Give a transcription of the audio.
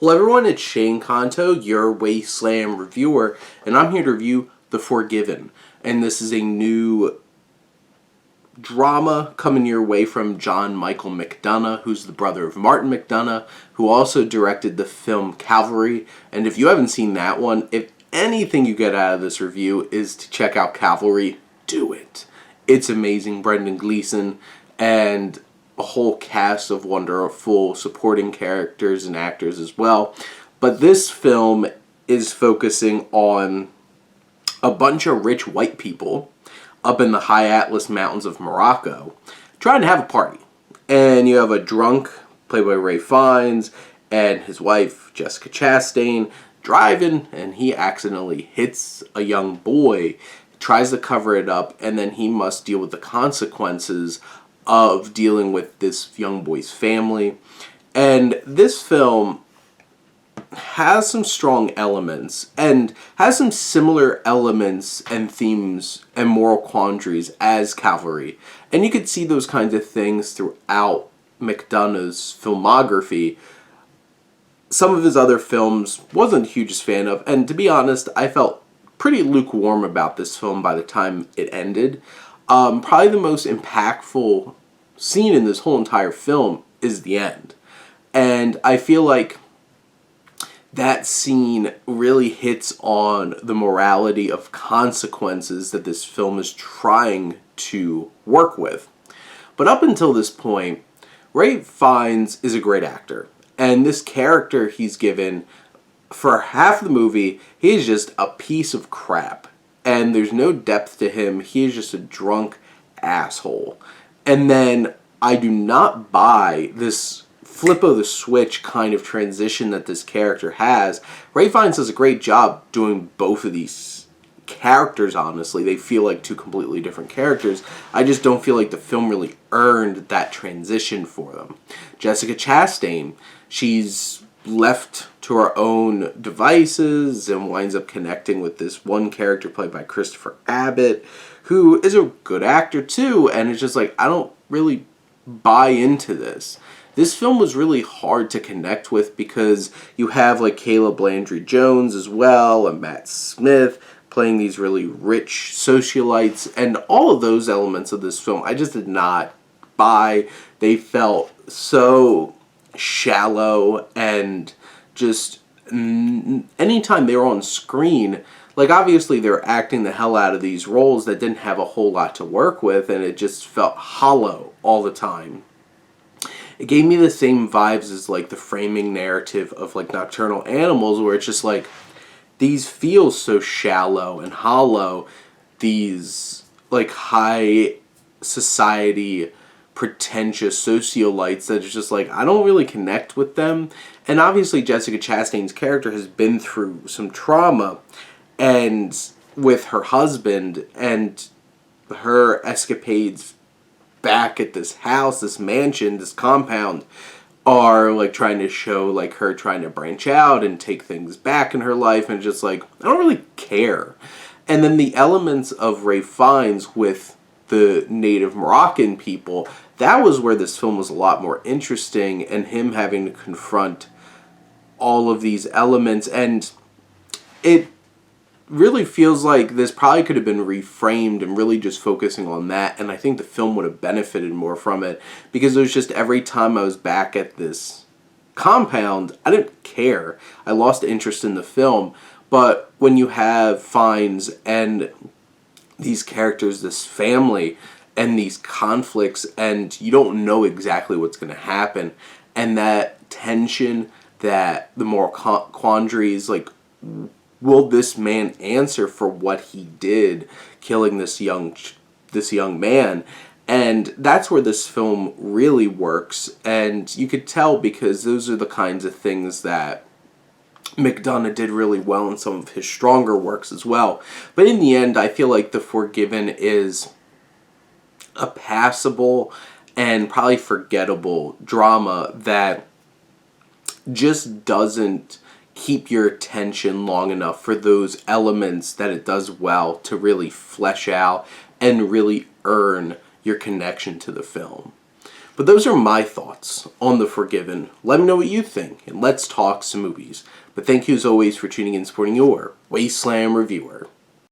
Hello everyone, it's Shane Kanto, your Wasteland reviewer, and I'm here to review The Forgiven. And this is a new drama coming your way from John Michael McDonagh, who's the brother of Martin McDonagh, who also directed the film Cavalry. And if you haven't seen that one, if anything you get out of this review is to check out Cavalry, do it. It's amazing. Brendan Gleeson and a whole cast of wonderful supporting characters and actors as well. But this film is focusing on a bunch of rich white people up in the high Atlas Mountains of Morocco trying to have a party. And you have a drunk, played by Ralph Fiennes, and his wife, Jessica Chastain, driving, and he accidentally hits a young boy, tries to cover it up, and then he must deal with the consequences of dealing with this young boy's family. And this film has some strong elements and has some similar elements and themes and moral quandaries as Cavalry. And you could see those kinds of things throughout McDonagh's filmography. Some of his other films wasn't the hugest fan of, and to be honest, I felt pretty lukewarm about this film by the time it ended. Probably the most impactful scene in this whole entire film is the end. And I feel like that scene really hits on the morality of consequences that this film is trying to work with. But up until this point, Ralph Fiennes is a great actor. And this character he's given, for half the movie, he is just a piece of crap. And there's no depth to him. He is just a drunk asshole. And then I do not buy this flip of the switch kind of transition that this character has. Ralph Fiennes does a great job doing both of these characters, honestly. They feel like two completely different characters. I just don't feel like the film really earned that transition for them. Jessica Chastain, she's left to her own devices and winds up connecting with this one character played by Christopher Abbott, who is a good actor too, and it's just like, I don't really buy into this. This film was really hard to connect with because you have like Caleb Landry Jones as well and Matt Smith playing these really rich socialites, and all of those elements of this film I just did not buy. They felt so shallow, and just anytime they were on screen, like obviously they're acting the hell out of these roles that didn't have a whole lot to work with, and it just felt hollow all the time. It gave me the same vibes as like the framing narrative of like Nocturnal Animals, where it's just like these feel so shallow and hollow, these like high society pretentious sociolites that is just like, I don't really connect with them. And obviously Jessica Chastain's character has been through some trauma, and with her husband and her escapades back at this house, this mansion, this compound, are like trying to show like her trying to branch out and take things back in her life, and just like, I don't really care. And then the elements of Ralph Fiennes with the native Moroccan people, that was where this film was a lot more interesting, and him having to confront all of these elements. And it really feels like this probably could have been reframed and really just focusing on that, and I think the film would have benefited more from it, because it was just every time I was back at this compound, I didn't care. I lost interest in the film. But when you have Fiennes and these characters, this family, and these conflicts, and you don't know exactly what's going to happen, and that tension, that the moral quandaries, like, will this man answer for what he did, killing this young man? And that's where this film really works, and you could tell because those are the kinds of things that McDonagh did really well in some of his stronger works as well. But in the end, I feel like The Forgiven is a passable and probably forgettable drama that just doesn't keep your attention long enough for those elements that it does well to really flesh out and really earn your connection to the film. But those are my thoughts on The Forgiven. Let me know what you think, and let's talk some movies. But thank you as always for tuning in and supporting your Wasteland reviewer.